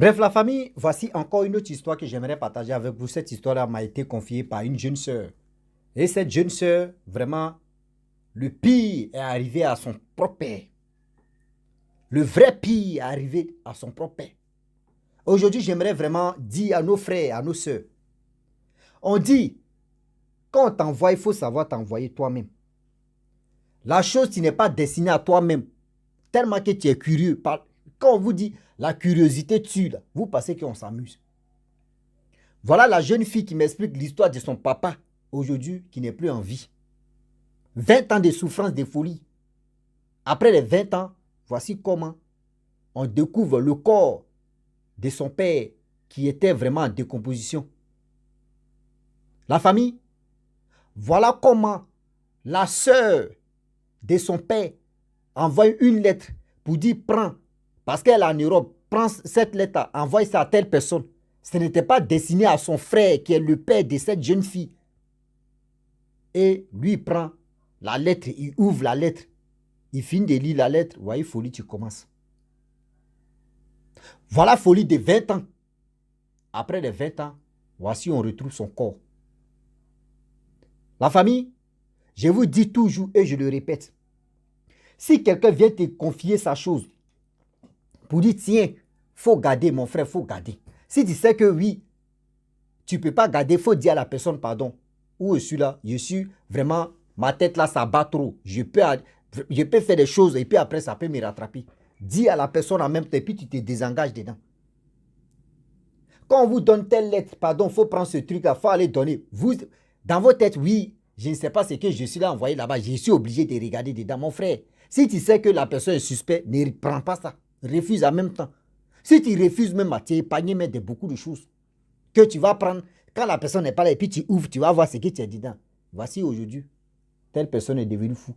Bref, la famille, voici encore une autre histoire que j'aimerais partager avec vous. Cette histoire-là m'a été confiée par une jeune sœur. Et cette jeune sœur, vraiment, le pire est arrivé à son propre père. Le vrai pire est arrivé à son propre père. Aujourd'hui, j'aimerais vraiment dire à nos frères, à nos sœurs, on dit, quand on t'envoie, il faut savoir t'envoyer toi-même. La chose, tu n'es pas destinée à toi-même, tellement que tu es curieux. Quand on vous dit la curiosité tue, là, vous pensez qu'on s'amuse. Voilà la jeune fille qui m'explique l'histoire de son papa, aujourd'hui, qui n'est plus en vie. 20 ans de souffrance, de folie. Après les 20 ans, voici comment on découvre le corps de son père qui était vraiment en décomposition. La famille, voilà comment la sœur de son père envoie une lettre pour dire prends, parce qu'elle est en Europe, prends cette lettre, envoie ça à telle personne. Ce n'était pas destiné à son frère qui est le père de cette jeune fille. Et lui, il prend la lettre, il ouvre la lettre, il finit de lire la lettre. Vous voyez, folie, tu commences. Voilà folie de 20 ans. Après les 20 ans, voici on retrouve son corps. La famille, je vous dis toujours et je le répète, si quelqu'un vient te confier sa chose, pour dire tiens, faut garder mon frère, faut garder. Si tu sais que oui, tu ne peux pas garder, il faut dire à la personne pardon. Où je suis là, je suis vraiment, ma tête là, ça bat trop. Je peux faire des choses et puis après, ça peut me rattraper. Dis à la personne en même temps et puis tu te désengages dedans. Quand on vous donne telle lettre, pardon, il faut prendre ce truc-là, il faut aller donner. Vous, dans votre tête, oui, je ne sais pas ce que je suis là envoyé là-bas, je suis obligé de regarder dedans. Mon frère, si tu sais que la personne est suspecte, ne prends pas ça. Refuse en même temps. Si tu refuses même, tu es épargné de beaucoup de choses que tu vas prendre quand la personne n'est pas là et puis tu ouvres, tu vas voir ce que tu as dedans. Voici aujourd'hui, telle personne est devenue fou.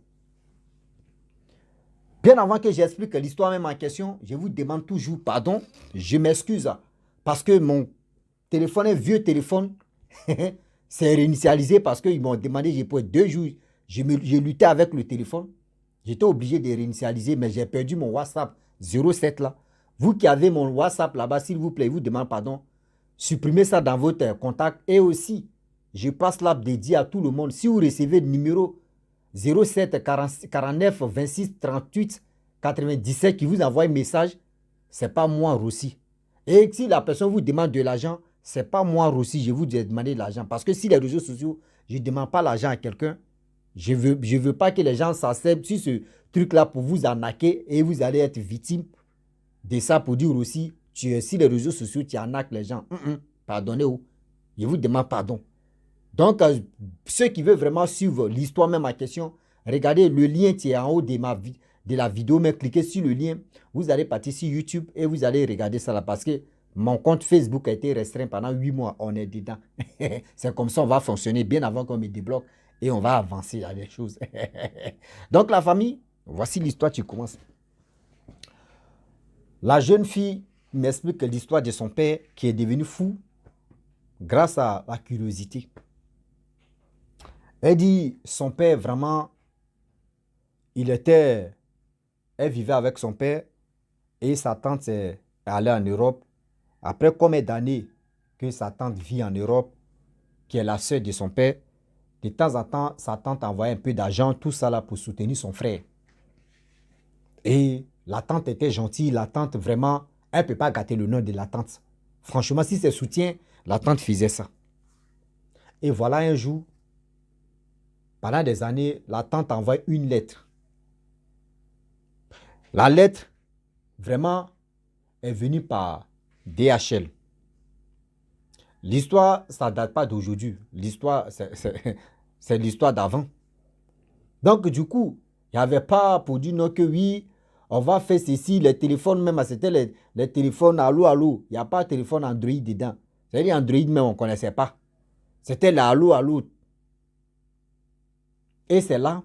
Bien avant que j'explique l'histoire même en question, je vous demande toujours pardon. Je m'excuse parce que mon téléphone est vieux téléphone. C'est réinitialisé parce qu'ils m'ont demandé, j'ai pour 2 jours, j'ai lutté avec le téléphone. J'étais obligé de réinitialiser, mais j'ai perdu mon WhatsApp 07 là. Vous qui avez mon WhatsApp là-bas, s'il vous plaît, je vous demande pardon. Supprimez ça dans votre contact. Et aussi, je passe là dédié à tout le monde. Si vous recevez le numéro 07 49 26 38 97 qui vous envoie un message, ce n'est pas moi, Rossi. Et si la personne vous demande de l'argent, ce n'est pas moi, Rossi, je vous demande de l'argent. Parce que si les réseaux sociaux, je ne demande pas l'argent à quelqu'un, je ne veux pas que les gens s'acceptent sur ce truc-là pour vous arnaquer et vous allez être victime de ça pour dire aussi, si les réseaux sociaux, tu arnaques les gens. Pardonnez-vous. Je vous demande pardon. Donc, ceux qui veulent vraiment suivre l'histoire même en question, regardez le lien qui est en haut de la vidéo, mais cliquez sur le lien. Vous allez partir sur YouTube et vous allez regarder ça là parce que mon compte Facebook a été restreint pendant 8 mois. On est dedans. C'est comme ça on va fonctionner bien avant qu'on me débloque et on va avancer à des choses. Donc, la famille, voici l'histoire qui commence. La jeune fille m'explique l'histoire de son père qui est devenu fou grâce à la curiosité. Elle dit, son père vraiment, elle vivait avec son père et sa tante est allée en Europe. Après combien d'années que sa tante vit en Europe, qui est la sœur de son père, de temps en temps, sa tante envoyait un peu d'argent, tout ça là pour soutenir son frère. Et la tante était gentille, la tante vraiment, elle ne peut pas gâter le nom de la tante. Franchement, si c'est soutien, la tante faisait ça. Et voilà un jour, pendant des années, la tante envoie une lettre. La lettre, vraiment, est venue par DHL. L'histoire, ça ne date pas d'aujourd'hui. L'histoire, c'est l'histoire d'avant. Donc, du coup, il n'y avait pas pour dire non que oui, on va faire ceci. Les téléphones même, c'était les téléphones allô, allô. Il n'y a pas de téléphone Android dedans. C'est-à-dire Android même, on ne connaissait pas. C'était l'allô, allô. Et c'est là,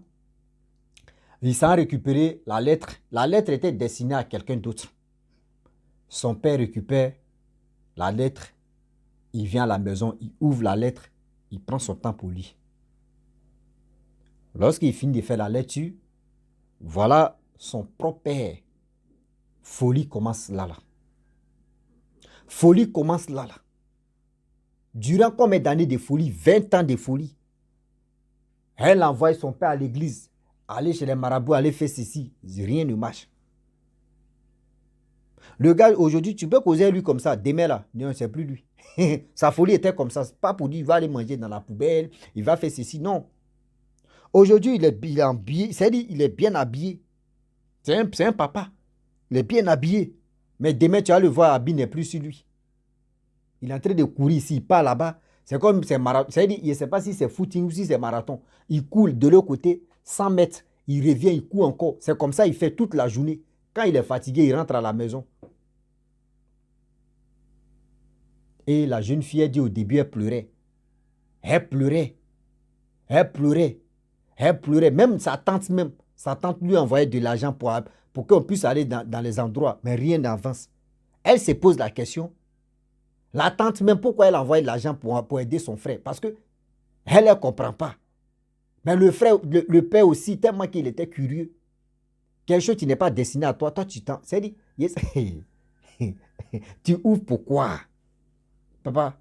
ils s'en récupéré la lettre. La lettre était destinée à quelqu'un d'autre. Son père récupère la lettre. Il vient à la maison, il ouvre la lettre. Il prend son temps pour lire. Lorsqu'il finit de faire la lecture, voilà son propre père. Folie commence là. Folie commence là. Durant combien d'années de folie? 20 ans de folie. Elle envoie son père à l'église, aller chez les marabouts, aller faire ceci. Rien ne marche. Le gars, aujourd'hui, tu peux causer lui comme ça. Demain, là, non, c'est plus lui. Sa folie était comme ça. C'est pas pour dire il va aller manger dans la poubelle, il va faire ceci. Non. Aujourd'hui, il est habillé. C'est-à-dire il est bien habillé. C'est un papa. Il est bien habillé. Mais demain, tu vas le voir, l'habit n'est plus sur lui. Il est en train de courir ici, il part là-bas. C'est comme c'est marathon. C'est-à-dire, il ne sait pas si c'est footing ou si c'est marathon. Il coule de l'autre côté, 100 mètres. Il revient, il court encore. C'est comme ça, il fait toute la journée. Quand il est fatigué, il rentre à la maison. Et la jeune fille, elle dit au début, elle pleurait. Elle pleurait. Elle pleurait. Elle pleurait. Même sa tante lui envoyait de l'argent pour qu'on puisse aller dans les endroits. Mais rien n'avance. Elle se pose la question. La tante même, pourquoi elle envoie de l'argent pour aider son frère? Parce que elle ne comprend pas. Mais le frère, le père aussi, tellement qu'il était curieux. Quelque chose qui n'est pas destiné à toi, toi tu t'en... C'est-à-dire, yes. Tu ouvres pourquoi? Papa,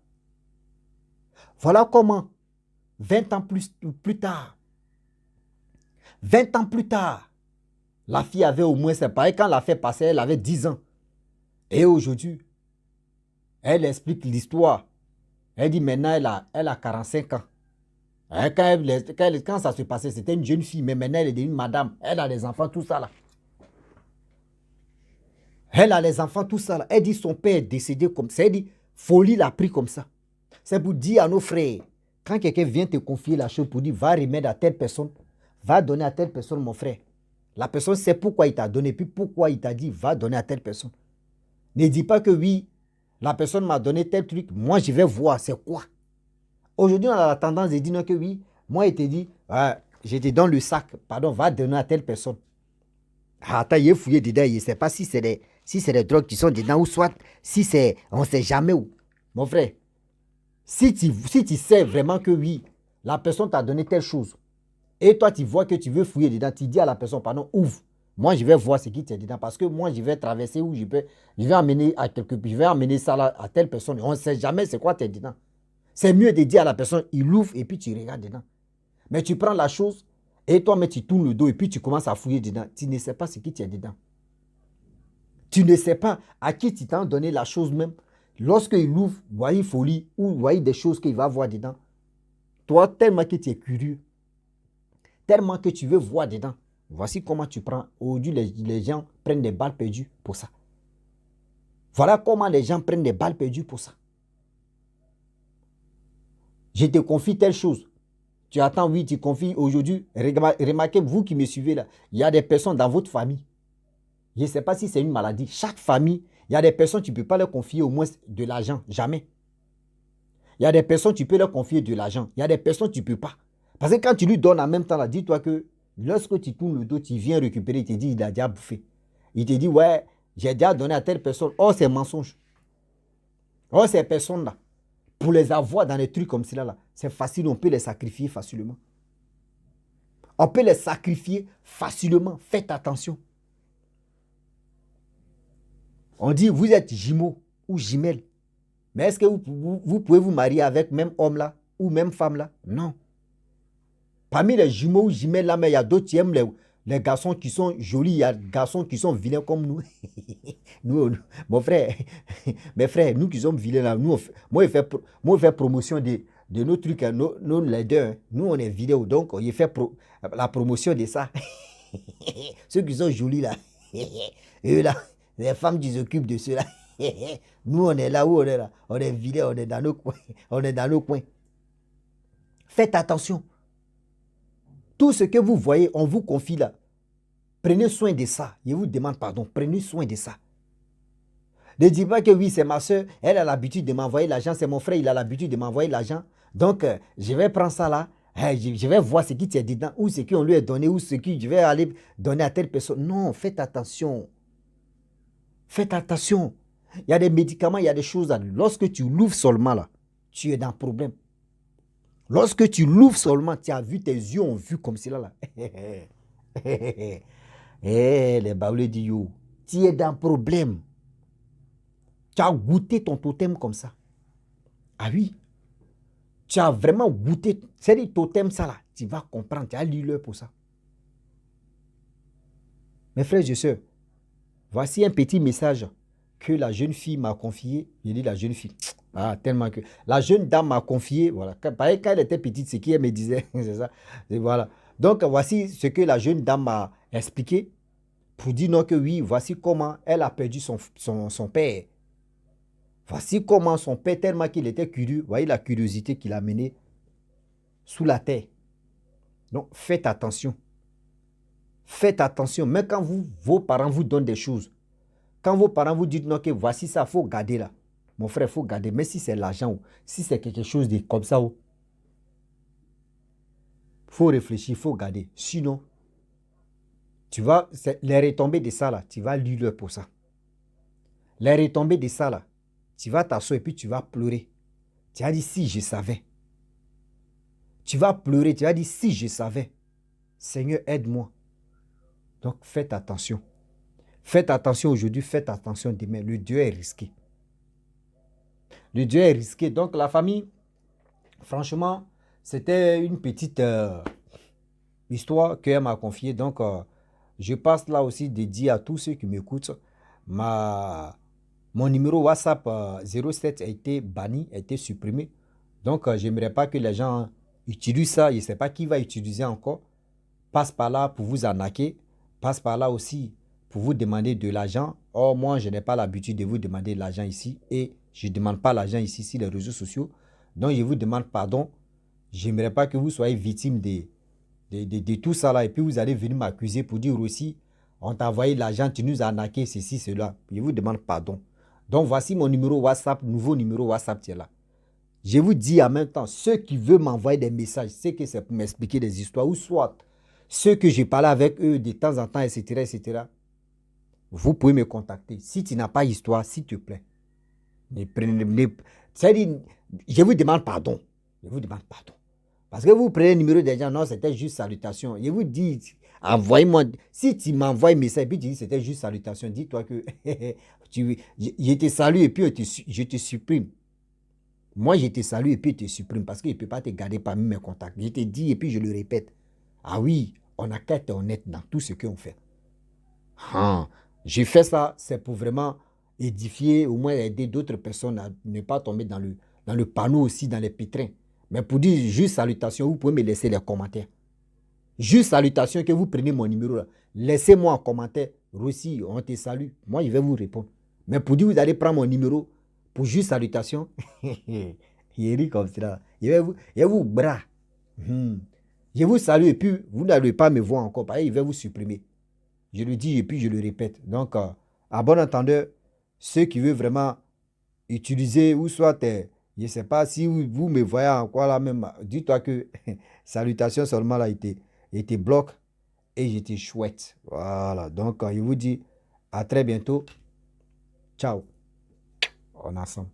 voilà comment, 20 ans plus tard, 20 ans plus tard, la fille avait au moins, c'est pareil, quand la fait passer, elle avait 10 ans. Et aujourd'hui, elle explique l'histoire. Elle dit maintenant, elle a 45 ans. Et quand ça se passait, c'était une jeune fille, mais maintenant, elle est devenue madame. Elle a des enfants, tout ça là. Elle a les enfants, tout ça là. Elle dit son père est décédé comme ça. Elle dit, folie l'a pris comme ça. C'est pour dire à nos frères, quand quelqu'un vient te confier la chose pour dire, va remettre à telle personne, va donner à telle personne, mon frère. La personne sait pourquoi il t'a donné, puis pourquoi il t'a dit, va donner à telle personne. Ne dis pas que oui, la personne m'a donné tel truc, moi je vais voir, c'est quoi. Aujourd'hui, on a la tendance de dire non, que oui, moi il te dit, je te donne le sac, pardon, va donner à telle personne. Attends, il est fouillé dedans, il ne sait pas si c'est des drogues qui sont dedans ou soit si c'est, on ne sait jamais où. Mon frère, si tu sais vraiment que oui, la personne t'a donné telle chose, et toi tu vois que tu veux fouiller dedans, tu dis à la personne, pardon, ouvre. Moi, je vais voir ce qui est dedans parce que moi, je vais traverser ou je vais amener je vais amener ça là à telle personne. On ne sait jamais c'est quoi tu es dedans. C'est mieux de dire à la personne, il ouvre et puis tu regardes dedans. Mais tu prends la chose et toi, mais tu tournes le dos et puis tu commences à fouiller dedans. Tu ne sais pas ce qui est dedans. Tu ne sais pas à qui tu t'as donné la chose même. Lorsqu'il ouvre, voyez folie ou voyez des choses qu'il va voir dedans. Toi, tellement que tu es curieux, tellement que tu veux voir dedans. Voici comment tu prends. Aujourd'hui, les gens prennent des balles perdues pour ça. Voilà comment les gens prennent des balles perdues pour ça. Je te confie telle chose. Tu attends, oui, tu confies aujourd'hui. Remarquez, vous qui me suivez là, il y a des personnes dans votre famille. Je ne sais pas si c'est une maladie. Chaque famille, il y a des personnes, tu ne peux pas leur confier au moins de l'argent. Jamais. Il y a des personnes, tu peux leur confier de l'argent. Il y a des personnes, tu ne peux pas. Parce que quand tu lui donnes en même temps, dis-toi que lorsque tu tournes le dos, tu viens récupérer, il te dit, il a déjà bouffé. Il te dit, ouais, j'ai déjà donné à telle personne. Oh, c'est mensonge. Oh, ces personnes-là, pour les avoir dans des trucs comme cela, là, c'est facile, on peut les sacrifier facilement. On peut les sacrifier facilement. Faites attention. On dit, vous êtes jumeaux ou jumelles. Mais est-ce que vous pouvez vous marier avec même homme là ou même femme là? Non. Parmi les jumeaux ou jumelles là, mais il y a d'autres qui aiment les garçons qui sont jolis, il y a des garçons qui sont vilains comme nous. Nous, mon frère, mes frères, nous qui sommes vilains là, moi je fais promotion de nos trucs, nous les deux, hein. Nous on est vidéo, donc il fait la promotion de ça. Ceux qui sont jolis là, eux là, les femmes qui s'occupent de ceux là. Nous on est là où on est là, on est vidéo, on est dans nos coins, on est dans nos coins. Faites attention. Tout ce que vous voyez, on vous confie là. Prenez soin de ça. Je vous demande pardon. Prenez soin de ça. Ne dites pas que oui, c'est ma soeur. Elle a l'habitude de m'envoyer l'argent. C'est mon frère, il a l'habitude de m'envoyer l'argent. Donc, je vais prendre ça là. Je vais voir ce qui est dedans. Ou ce qu'on lui a donné. Ou ce que je vais aller donner à telle personne. Non, faites attention. Faites attention. Il y a des médicaments, il y a des choses. Lorsque tu l'ouvres seulement là, tu es dans le problème. Lorsque tu l'ouvres seulement, tu as vu, tes yeux ont vu comme cela là. Les baoulés disent yo, tu es dans le problème. Tu as goûté ton totem comme ça. Ah oui. Tu as vraiment goûté. C'est des totems, ça là. Tu vas comprendre. Tu as lu l'heure pour ça. Mes frères et sœurs, voici un petit message que la jeune fille m'a confié. Je dis la jeune fille. Ah, tellement que. La jeune dame m'a confié. Voilà. Pareil, quand elle était petite, ce qu'elle me disait. C'est ça. Et voilà. Donc, voici ce que la jeune dame m'a expliqué. Pour dire non que oui, voici comment elle a perdu son père. Voici comment son père, tellement qu'il était curieux, voyez la curiosité qu'il a menée sous la terre. Donc, faites attention. Faites attention. Même quand vos parents vous donnent des choses, quand vos parents vous disent non, que voici ça, il faut garder là. Mon frère, il faut garder. Mais si c'est l'argent, si c'est quelque chose de comme ça, il faut réfléchir, il faut garder. Sinon, tu vas, les retombées de ça là, tu vas lire pour ça. Les retombées de ça là, tu vas t'asseoir et puis tu vas pleurer. Tu vas dire si je savais. Tu vas pleurer, tu vas dire si je savais. Seigneur, aide-moi. Donc faites attention. Faites attention aujourd'hui, faites attention demain. Le Dieu est risqué. Le Dieu est risqué. Donc la famille, franchement, c'était une petite histoire qu'elle m'a confiée. Donc je passe là aussi de dire à tous ceux qui m'écoutent, mon numéro WhatsApp 07 a été banni, a été supprimé. Donc je n'aimerais pas que les gens utilisent ça. Je ne sais pas qui va utiliser encore. Passe par là pour vous arnaquer. Passe par là aussi pour vous demander de l'argent. Or, moi, je n'ai pas l'habitude de vous demander de l'argent ici. Et je ne demande pas l'argent ici sur les réseaux sociaux. Donc, je vous demande pardon. Je n'aimerais pas que vous soyez victime de tout ça là. Et puis, vous allez venir m'accuser pour dire aussi, on t'a envoyé de l'argent, tu nous as arnaqué, ceci, cela. Je vous demande pardon. Donc, voici mon numéro WhatsApp, nouveau numéro WhatsApp qui est là. Je vous dis en même temps, ceux qui veulent m'envoyer des messages, c'est que c'est pour m'expliquer des histoires, ou soit ceux que j'ai parlé avec eux de temps en temps, etc., etc., vous pouvez me contacter. Si tu n'as pas d'histoire, s'il te plaît, je vous demande pardon. Je vous demande pardon. Parce que vous prenez le numéro des gens, non, c'était juste salutation. Je vous dis, envoyez-moi, si tu m'envoies un message, puis tu dis c'était juste salutation, dis-toi que je te salue et puis je te supprime. Moi, je te salue et puis je te supprime parce que je ne peux pas te garder parmi mes contacts. Je te dis et puis je le répète. Ah oui, on a qu'à être honnête dans tout ce qu'on fait. J'ai fait ça, c'est pour vraiment édifier, au moins aider d'autres personnes à ne pas tomber dans le panneau aussi, dans les pétrins. Mais pour dire juste salutation, vous pouvez me laisser les commentaires. Juste salutation que vous prenez mon numéro là. Laissez-moi en commentaire. Rossi, on te salue. Moi, je vais vous répondre. Mais pour dire vous allez prendre mon numéro pour juste salutation, il rit comme ça. Il va vous bras. Je vous salue et puis vous n'allez pas me voir encore. Pareil, il va vous supprimer. Je le dis et puis je le répète. Donc, à bon entendeur, ceux qui veulent vraiment utiliser ou soit, je ne sais pas si vous me voyez encore là même, dis-toi que salutation seulement là, il te bloque et j'étais chouette. Voilà. Donc, je vous dis à très bientôt. Ciao. On est ensemble.